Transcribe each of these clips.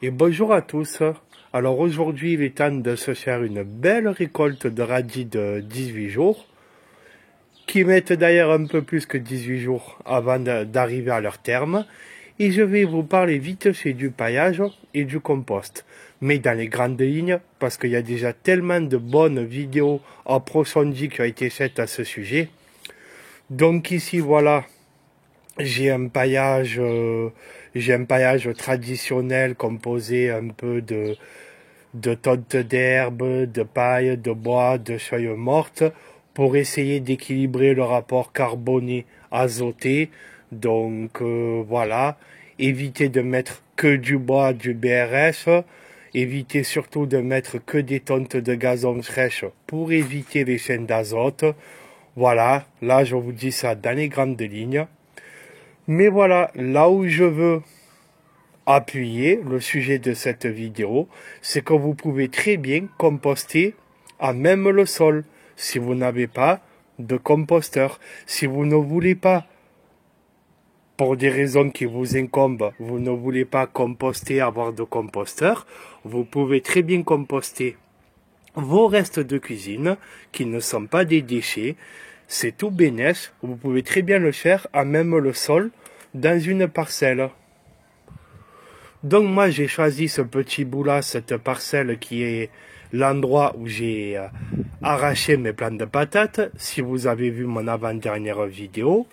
Et bonjour à tous. Alors aujourd'hui, il est temps de se faire une belle récolte de radis de 18 jours, qui mettent d'ailleurs un peu plus que 18 jours avant d'arriver à leur terme. Et je vais vous parler vite fait du paillage et du compost. Mais dans les grandes lignes, parce qu'il y a déjà tellement de bonnes vidéos approfondies qui ont été faites à ce sujet. Donc ici, voilà, j'ai un paillage traditionnel composé un peu de tonte d'herbe, de paille, de bois, de feuilles mortes pour essayer d'équilibrer le rapport carboné-azoté. Donc voilà, éviter de mettre que du bois, du BRF, éviter surtout de mettre que des tontes de gazon fraîches pour éviter les chaînes d'azote. Voilà, là je vous dis ça dans les grandes lignes. Mais voilà, là où je veux appuyer le sujet de cette vidéo, c'est que vous pouvez très bien composter à même le sol si vous n'avez pas de composteur. Si vous ne voulez pas, pour des raisons qui vous incombent, vous ne voulez pas composter, avoir de composteur, vous pouvez très bien composter vos restes de cuisine qui ne sont pas des déchets. C'est tout bénef, vous pouvez très bien le faire à même le sol dans une parcelle. Donc moi j'ai choisi ce petit bout là, cette parcelle qui est l'endroit où j'ai arraché mes plants de patates. Si vous avez vu mon avant-dernière vidéo,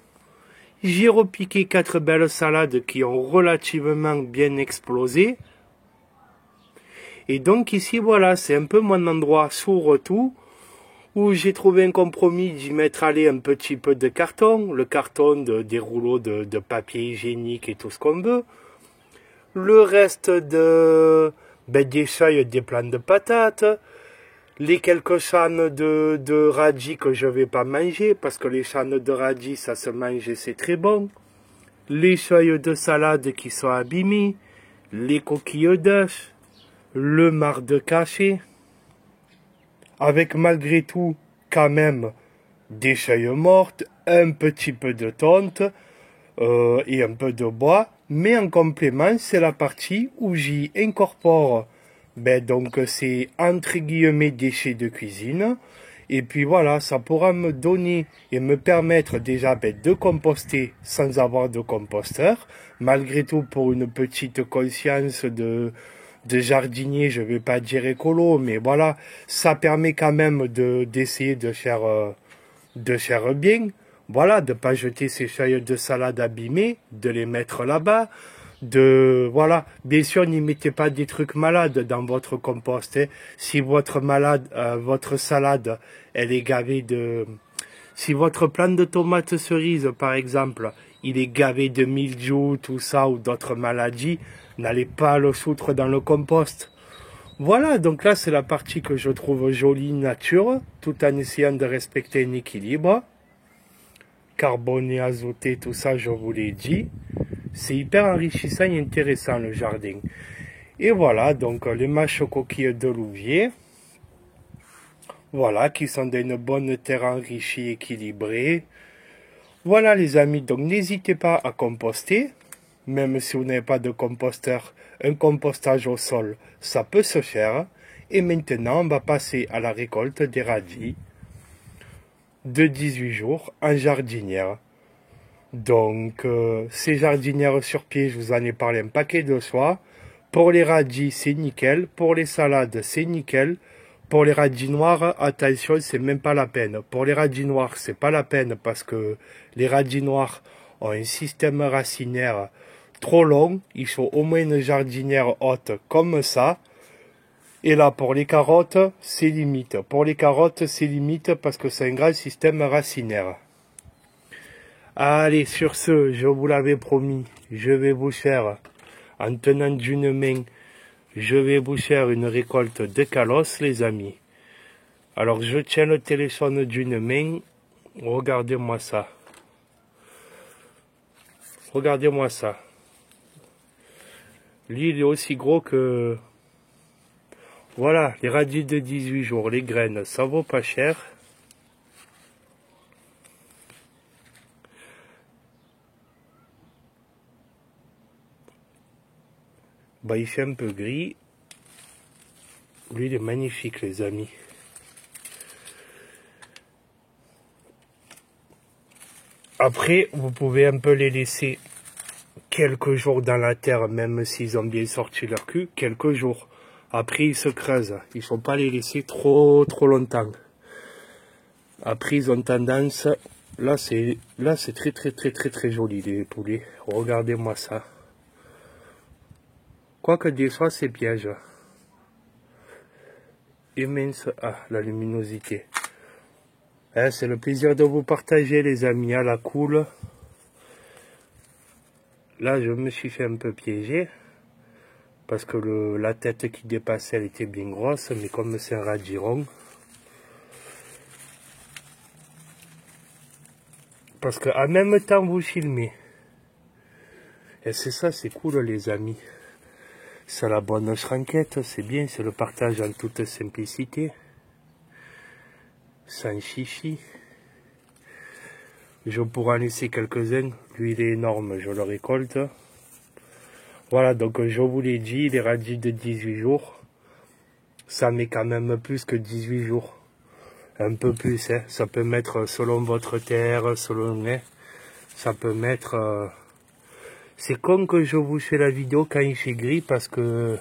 j'ai repiqué 4 belles salades qui ont relativement bien explosé. Et donc ici voilà, c'est un peu mon endroit sous tout, où j'ai trouvé un compromis d'y mettre aller un petit peu de carton, le carton des rouleaux de papier hygiénique et tout ce qu'on veut. Le reste des feuilles des plants de patates, les quelques chaînes de radis que je vais pas manger, parce que les chaînes de radis ça se mange et c'est très bon, les feuilles de salade qui sont abîmées, les coquilles d'œufs, le marc de café, avec malgré tout quand même des feuilles mortes, un petit peu de tonte et un peu de bois, mais en complément c'est la partie où j'y incorpore donc c'est entre guillemets déchets de cuisine, et puis voilà, ça pourra me donner et me permettre déjà de composter sans avoir de composteur, malgré tout pour une petite conscience de jardinier, je vais pas dire écolo, mais voilà, ça permet quand même d'essayer de faire bien. Voilà, de pas jeter ces feuilles de salade abîmées, de les mettre là-bas, voilà, bien sûr, n'y mettez pas des trucs malades dans votre compost, hein. Si votre salade, elle est gavée si votre plant de tomates cerises, par exemple, il est gavé de mildiou, tout ça, ou d'autres maladies, n'allez pas le foutre dans le compost. Voilà, donc là, c'est la partie que je trouve jolie, nature, tout en essayant de respecter un équilibre. Carboné, azoté, tout ça, je vous l'ai dit. C'est hyper enrichissant et intéressant, le jardin. Et voilà, donc les mâches coquilles de Louviers. Voilà, qui sont d'une bonne terre enrichie, équilibrée. Voilà les amis, donc n'hésitez pas à composter. Même si vous n'avez pas de composteur, un compostage au sol, ça peut se faire. Et maintenant, on va passer à la récolte des radis de 18 jours en jardinière. Donc, ces jardinières sur pied, je vous en ai parlé un paquet de fois. Pour les radis, c'est nickel. Pour les salades, c'est nickel. Pour les radis noirs, attention, c'est même pas la peine. Pour les radis noirs, c'est pas la peine parce que les radis noirs ont un système racinaire trop long. Il faut au moins une jardinière haute comme ça. Et là, pour les carottes, c'est limite. Pour les carottes, c'est limite parce que c'est un grand système racinaire. Allez, sur ce, je vous l'avais promis, je vais vous faire, en tenant d'une main, je vais vous faire une récolte de calos, les amis. Alors, je tiens le téléphone d'une main. Regardez-moi ça. Regardez-moi ça. Lui, il est aussi gros que... Voilà, les radis de 18 jours, les graines, ça vaut pas cher. bah, il fait un peu gris. Lui, il est magnifique, les amis. Après, vous pouvez un peu les laisser quelques jours dans la terre, même s'ils ont bien sorti leur cul, quelques jours. Après, ils se creusent. Il ne faut pas les laisser trop longtemps. Après, ils ont tendance... Là, c'est très joli, les poulets. Regardez-moi ça. Quoique des fois, c'est piège. Immense. Ah, la luminosité. Hein, c'est le plaisir de vous partager, les amis, à la cool. Là, je me suis fait un peu piéger. Parce que la tête qui dépassait, elle était bien grosse. Mais comme c'est un radiron. Parce qu'en même temps, vous filmez. Et c'est ça, c'est cool, les amis. C'est la bonne schranquette, c'est bien, c'est le partage en toute simplicité. Sans chichi. Je pourrais en laisser quelques-uns. Lui, il est énorme, je le récolte. Voilà, donc je vous l'ai dit, il est radis de 18 jours. Ça met quand même plus que 18 jours. Un peu plus, hein. Ça peut mettre, selon votre terre, selon... Hein, ça peut mettre... C'est con que je vous fais la vidéo quand il fait gris parce que...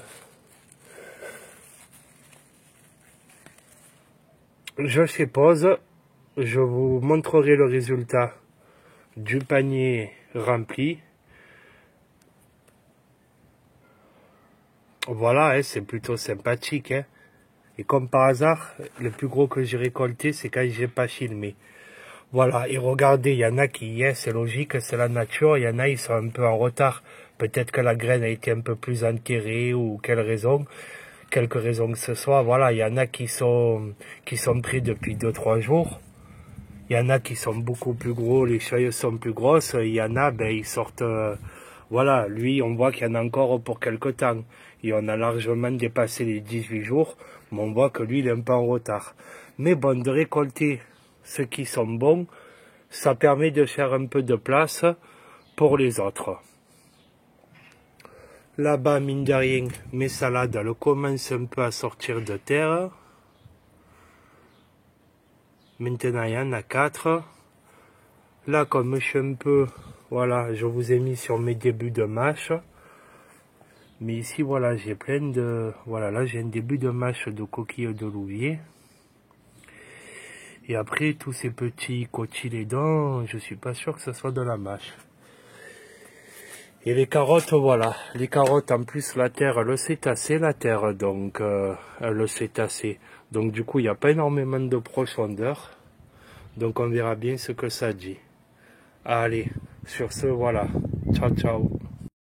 Je fais pause. Je vous montrerai le résultat du panier rempli. Voilà, hein, c'est plutôt sympathique. Hein. Et comme par hasard, le plus gros que j'ai récolté, c'est quand j'ai pas filmé. Voilà, et regardez, il y en a qui, c'est logique, c'est la nature, il y en a, ils sont un peu en retard. Peut-être que la graine a été un peu plus enterrée ou quelle raison, quelque raison que ce soit. Voilà, il y en a qui sont pris depuis 2-3 jours. Il y en a qui sont beaucoup plus gros, les feuilles sont plus grosses. Il y en a, ben, ils sortent... voilà, lui, on voit qu'il y en a encore pour quelque temps. Et on a largement dépassé les 18 jours, mais on voit que lui, il est un peu en retard. Mais bon, de récolter ceux qui sont bons, ça permet de faire un peu de place pour les autres. Là-bas, mine de rien, mes salades, elles commencent un peu à sortir de terre. Maintenant, il y en a 4. Là, comme je suis un peu... Voilà, je vous ai mis sur mes débuts de mâche. Mais ici, voilà, j'ai plein de... Voilà, là, j'ai un début de mâche de coquilles de louvier. Et après, tous ces petits cotylédons, je suis pas sûr que ce soit de la mâche. Et les carottes, voilà. Les carottes, en plus, la terre, elle le sait tasser, la terre. Donc, elle le sait tasser. Donc, du coup, il n'y a pas énormément de profondeur. Donc, on verra bien ce que ça dit. Allez, sur ce, voilà. Ciao, ciao.